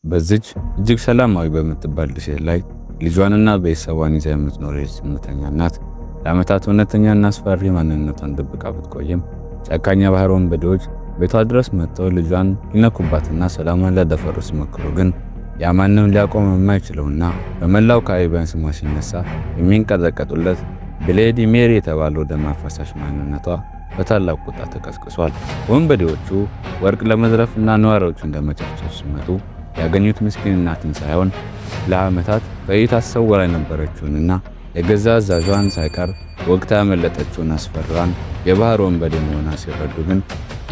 በዚች እጅግ ሰላማዊ በምትባል ደሴት ላይ ልጇንና ቤተሰቧን ይዛ የምትኖር ዝምተኛ እናት ለዓመታት እውነተኛና አስፈሪ ማንነቷን ደብቃ ብትቆይም ጨካኝ ባህር ወንበዴዎች ቤቷ ድረስ መጥተው ልጇን ሊነኩባትና ሰላሟን ሊያደፈርሱ ሲሞክሩ ግን ያማንም ሊያቆም የማይችለውና በመላው ካሪቢያን ስሟ ሲነሳ የሚንቀጠቀጡለት ብሌዲ ሜሪ የተባለው ደም አፋሳሽ ማንነቷ በታላቅ ቁጣ ተቀስቅሷል። ወንበዴዎቹ ወርቅ ለመዝረፍና ነዋሪዎቹን ለመጨፍጨፍ ሲመጡ ያገኙት ምስኪን እናትን ሳይሆን ለዓመታት በእይታ ተሰውራ የነበረችውንና የገዛ አዛዧን ሳይቀር ወቅታ ያመለጠችውን አስፈራን የባህር ወንበዴ መሆኗ ሲረዱ ግን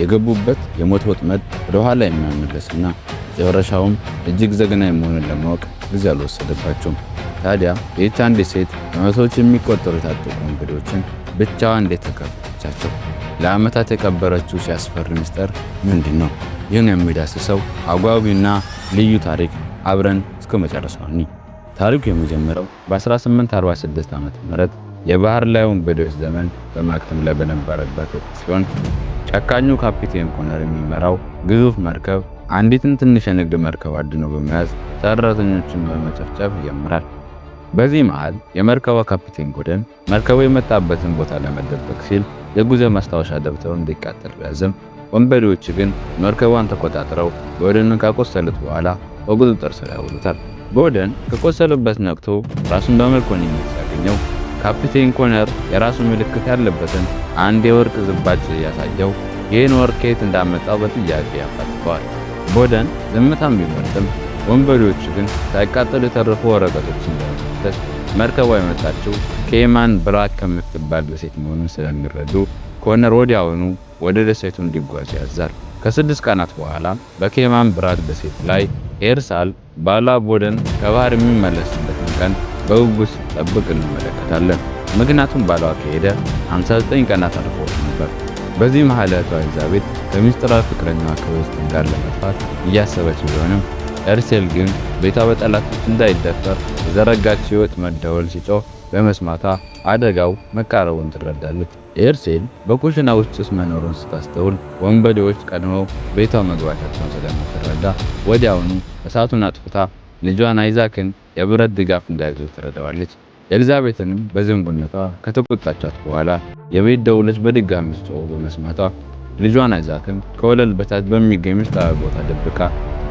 የገቡበት የሞት ወጥመድ ወደ ኋላ የማይመለስና መጨረሻውም እጅግ ዘግናኝ መሆኑን ለማወቅ ጊዜ አልወሰደባቸውም። ታዲያ ይህች አንዲት ሴት በመቶዎች የሚቆጠሩ የታጠቁ ወንበዴዎችን ብቻዋን እንዴት ተጋፈጠቻቸው? ለዓመታት የቀበረችው ሲያስፈሪ ምስጢር ምንድን ነው? ይህን የሚዳስሰው አጓጊና ልዩ ታሪክ አብረን እስከ መጨረሻው እንይ። ታሪኩ የሚጀምረው በ1846 ዓ.ም የባህር ላይ ወንበዴዎች ዘመን በማክተም ላይ በነበረበት ወቅት ሲሆን ጨካኙ ካፒቴን ኮነር የሚመራው ግዙፍ መርከብ አንዲትን ትንሽ የንግድ መርከብ አድኖ በመያዝ ሰራተኞችን በመጨፍጨፍ ይጀምራል። በዚህ መሃል የመርከቧ ካፒቴን ቡድን መርከቡ የመጣበትን ቦታ ለመደበቅ ሲል የጉዞ ማስታወሻ ደብተሩ እንዲቃጠል ቢያዝም ወንበዴዎች ግን መርከቧን ተቆጣጥረው ቦደንን ካቆሰሉት በኋላ በቁጥጥር ስር ያውሉታል። ቦደን ከቆሰሉበት ነቅቶ ራሱን በመኮንን ሲያገኘው ካፒቴን ኮነር የራሱ ምልክት ያለበትን አንድ የወርቅ ዝባጭ ያሳየው ይህን ወርቅ ከየት እንዳመጣው በጥያቄ ያፋጥጠዋል። ቦደን ዝምታም ቢመርጥም ወንበዴዎቹ ግን ሳይቃጠሉ የተረፉ ወረቀቶችን በመፈተሽ መርከቧ የመጣችው ኬማን ብራክ ከምትባል ደሴት መሆኑን ስለሚረዱ ኮነር ወዲያውኑ ወደ ደሴቱ እንዲጓዝ ያዛል። ከ6 ቀናት በኋላ በኬማን ብራክ ደሴት ላይ ኤርሳል ባሏ ቦደን ከባህር የሚመለስበትን ቀን በጉጉት ሲጠብቅ እንመለከታለን። ምክንያቱም ባሏ ከሄደ 59 ቀናት አልፎት ነበር። በዚህ መሃል እህቷ ኤልዛቤት ከምስጢራዊ ፍቅረኛዋ ከዌስትን ጋር ለመጥፋት እያሰበች ቢሆንም ኤርሴል ግን ቤቷ በጠላቶች እንዳይደፈር የዘረጋችው የወጥመድ ደወል ሲጮህ በመስማቷ አደጋው መቃረቡን ትረዳለች። ኤርሴል በኩሽና ውስጥ ጭስ መኖሩን ስታስተውል ወንበዴዎች ቀድመው ቤቷ መግባታቸውን ስለምትረዳ ወዲያውኑ እሳቱን አጥፍታ ልጇን አይዛክን የብረት ድጋፍ እንዳይዘው ትረዳዋለች። ኤልዛቤትንም በዝንቡነቷ ከተቆጣቻት በኋላ የቤት ደውሎች በድጋሚ ሲጮሁ በመስማቷ ልጇን አይዛክን ከወለል በታች በሚገኝ ምስጢራዊ ቦታ ደብቃ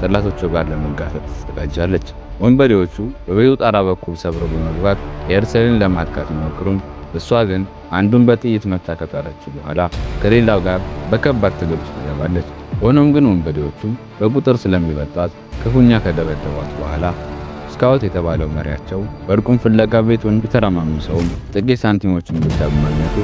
ጠላቶቹ ጋር ለመጋፈጥ ትዘጋጃለች። ወንበዴዎቹ በቤቱ ጣራ በኩል ሰብረው በመግባት ኤርሴልን ለማጥቃት ቢሞክሩም እሷ ግን አንዱን በጥይት መታ ከጣለች በኋላ ከሌላው ጋር በከባድ ትግል ውስጥ ትገባለች። ሆኖም ግን ወንበዴዎቹ በቁጥር ስለሚበልጧት ክፉኛ ከደበደቧት በኋላ ስካውት የተባለው መሪያቸው ወርቁን ፍለጋ ቤቱን ቢተረማምሰውም ጥቂት ሳንቲሞችን ብቻ በማግኘቱ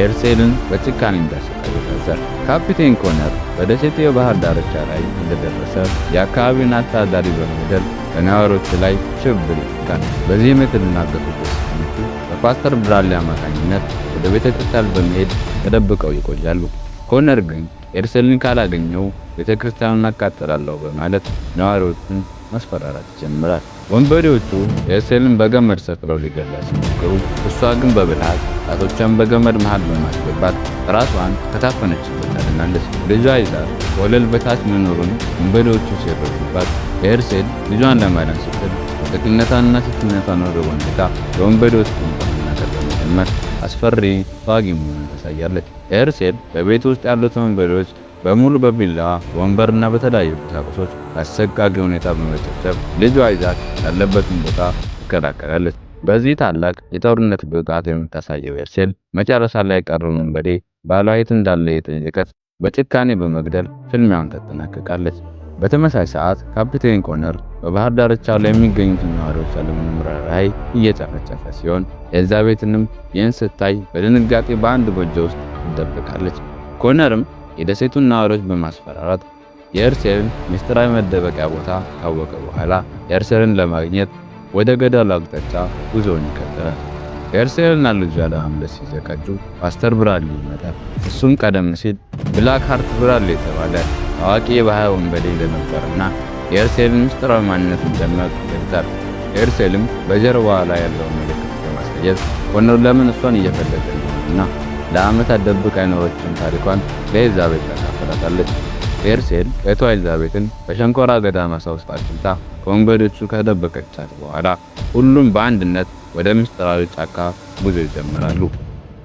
ኤርሴልን በጭካኔ እንዳሰቃየ ታዘዘ። ካፒቴን ኮነር በደሴቱ የባህር ዳርቻ ላይ እንደደረሰ የአካባቢውን አስተዳዳሪ በመግደል በነዋሪዎች ላይ ሽብር ይፈጥራል። በዚህም የተደናገጡት ሰዎች በፓስተር ብራድሊ አማካኝነት ወደ ቤተክርስቲያን በመሄድ ተደብቀው ይቆያሉ። ኮነር ግን ኤርሴልን ካላገኘው ቤተክርስቲያኑን አቃጥላለሁ በማለት ነዋሪዎችን ማስፈራራት ይጀምራል። ወንበዴዎቹ ኤርሴልን በገመድ ሰቅለው ሊገላት ሲሞክሩ እሷ ግን በብልሃት ጣቶቿን በገመድ መሃል በማስገባት ራሷን ከታፈነችበት ታድናለች። ልጇ አይዛክ ወለል በታች መኖሩን ወንበዴዎቹ ሲረዱባት ኤርሴል ልጇን ለማዳን ስትል ጥቅልነቷንና ሴትነቷን ወደ ወንድታ የወንበዴዎች ቁንጣና ከመጀመር አስፈሪ ተዋጊ መሆኑን ታሳያለች። ኤርሴል በቤት ውስጥ ያሉትን ወንበዴዎች በሙሉ በቢላዋ ወንበርና በተለያዩ ቁሳቁሶች አሰቃቂ ሁኔታ በመጨፍጨፍ ልጇ አይዛክ ያለበትን ቦታ ትከላከላለች። በዚህ ታላቅ የጦርነት ብቃት የምታሳየው ኤርሴል መጨረሻ ላይ የቀረውን ወንበዴ ባሏ የት እንዳለ የጠየቀች በጭካኔ በመግደል ፍልሚያውን ታጠናቅቃለች። በተመሳሳይ ሰዓት ካፒቴን ኮነር በባህር ዳርቻው ላይ የሚገኙትን ነዋሪዎች ያለምንም ርኅራኄ እየጨፈጨፈ ሲሆን ኤልዛቤትንም ይህን ስታይ በድንጋጤ በአንድ ጎጆ ውስጥ ትደበቃለች። ኮነርም የደሴቱን ነዋሪዎች በማስፈራራት የኤርሴልን ምስጢራዊ መደበቂያ ቦታ ካወቀ በኋላ ኤርሴልን ለማግኘት ወደ ገደሉ አቅጣጫ ጉዞውን ይቀጥላል። ኤርሴልና ልጇ ለማምለጥ ሲዘጋጁ ፓስተር ብራድሊ ይመጣል። እሱም ቀደም ሲል ብላክ ሃርት ብራድሊ የተባለ ታዋቂ የባህር ወንበዴ እንደነበርና የኤርሴልን ምስጢራዊ ማንነት እንደሚያውቅ ይገልጻል። ኤርሴልም በጀርባዋ ላይ ያለውን ምልክት በማሳየት ኮነር ለምን እሷን እየፈለገ እንደሆነና ለዓመታት ደብቃ የኖረችውን ታሪኳን ለኤልዛቤት ታካፍላታለች። ኤርሴል እህቷ ኤልዛቤትን በሸንኮራ አገዳ ማሳ ውስጥ አግኝታ ከወንበዴዎቹ ከደበቀቻት በኋላ ሁሉም በአንድነት ወደ ምስጢራዊ ጫካ ጉዞ ይጀምራሉ።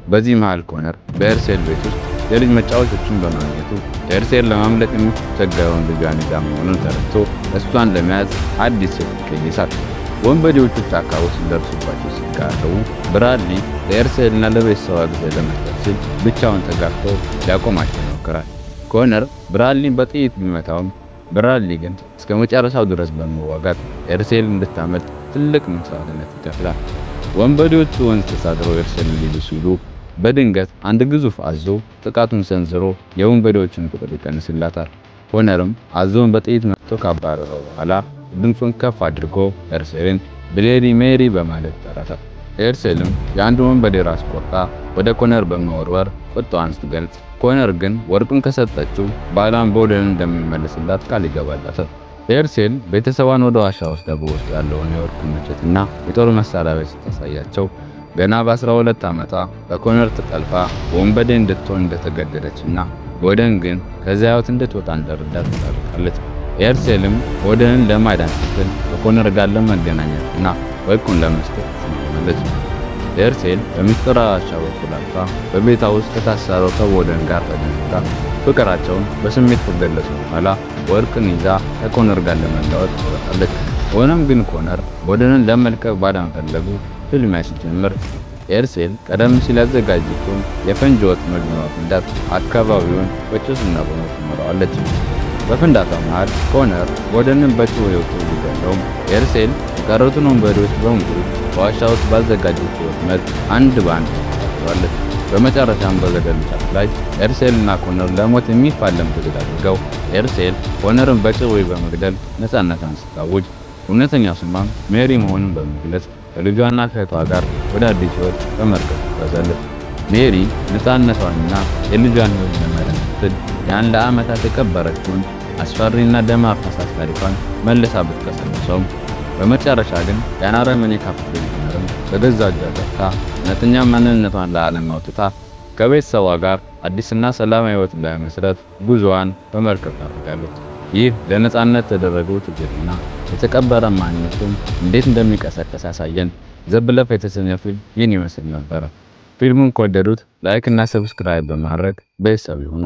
በዚህ መሃል ኮነር በኤርሴል ቤት ውስጥ የልጅ መጫወቾችን በማግኘቱ ኤርሴል ለማምለጥ የምትቸገረውን ልጇን ይዛ መሆኑን ተረድቶ እሷን ለመያዝ አዲስ ስልት ይቀይሳል። ወንበዴዎቹ ጫካ ውስጥ ሲደርሱባቸው ሲቃረቡ ብራድሊ ለኤርሴልና ለቤተሰቧ ጊዜ ለመስጠት ሲል ብቻውን ተጋፍቶ ሊያቆማቸው ይሞክራል። ኮነር ብራድሊን በጥይት ቢመታውም ብራድሊ ግን እስከ መጨረሻው ድረስ በመዋጋት ኤርሴል እንድታመልጥ ትልቅ መስዋዕትነት ይከፍላል። ወንበዴዎቹ ወንዝ ተሻግረው ኤርሴልን ሊይዙ ሲሉ በድንገት አንድ ግዙፍ አዞ ጥቃቱን ሰንዝሮ የወንበዴዎችን ቁጥር ይቀንስላታል። ኮነርም አዞውን በጥይት መትቶ ካባረረው በኋላ ድምፁን ከፍ አድርጎ ኤርሴልን ብሌዲ ሜሪ በማለት ጠራታል። ኤርሴልም የአንድ ወንበዴ ራስ ቆርጣ ወደ ኮነር በመወርወር ቁጣዋን ስትገልጽ፣ ኮነር ግን ወርቁን ከሰጠችው ባሏን ቦደንን እንደሚመልስላት ቃል ይገባላታል። ኤርሴል ቤተሰቧን ወደ ዋሻ ውስጥ ውስጥ ያለውን የወርቅ ምንጭና የጦር መሳሪያ ስታሳያቸው ገና በ12 ዓመቷ በኮነር ተጠልፋ ወንበዴ እንድትሆን እንደተገደደችና ቦደን ግን ከዚያ ሕይወት እንድትወጣ እንደረዳት ታደርጋለች። ኤርሴልም ቦደንን ለማዳን ስትል ከኮነር ጋር ለመገናኘትና ወርቁን ለመስጠት ትስማማለች። ኤርሴል በምስጢራዊ ዋሻ በኩል አልፋ በቤቷ ውስጥ ከታሰረው ከቦደን ጋር ተገናኝታ ፍቅራቸውን በስሜት ከገለጹ በኋላ ወርቅን ይዛ ከኮነር ጋር ለመለወጥ ትወጣለች። ሆኖም ግን ኮነር ቦደንን ለመልቀቅ ባለመፈለጉ ፍልሚያ ሲጀምር ኤርሴል ቀደም ሲል ያዘጋጀችውን የፈንጂ ወጥመድ በማፈንዳት አካባቢውን በጭስና በሞት ትመራዋለች። በፍንዳታው መሃል ኮነር ቦደንን በጭው ሕይወቱ ቢገለውም ኤርሴል የቀሩትን ወንበዴዎች በሙሉ በዋሻ ውስጥ ባዘጋጀችው ወጥመድ አንድ በአንድ ታጠፋቸዋለች። በመጨረሻም በገደሉ ጫፍ ላይ ኤርሴልና ኮነር ለሞት የሚፋለም ትግል አድርገው ኤርሴል ኮነርን በጭው በመግደል ነፃነቷን ስታውጅ እውነተኛው ስሟም ሜሪ መሆኑን በመግለጽ ከልጇና ከእህቷ ጋር ወደ አዲስ ሕይወት በመርከብ ትጓዛለች። ሜሪ ነፃነቷንና የልጇን ሕይወት ለማዳን ስትል ያን ለዓመታት የቀበረችውን አስፈሪና ደም አፋሳሽ ታሪኳን መልሳ ብትቀሰቅሰውም በመጨረሻ ግን ያን አረመኔ ካፒቴን ኮነርን በገዛ እጇ ጠርታ እውነተኛ ማንነቷን ለዓለም አውጥታ ከቤተሰቧ ጋር አዲስና ሰላማዊ ሕይወት ለመመስረት ጉዞዋን በመርከብ ታደርጋለች። ይህ ለነፃነት የተደረገው ትግልና የተቀበረ ማንነቱን እንዴት እንደሚቀሰቀስ ያሳየን ዘ ብለፍ የተሰኘ ፊልም ይህን ይመስል ነበር። ፊልሙን ከወደዱት ላይክ እና ሰብስክራይብ በማድረግ ቤተሰብ ይሁኑ።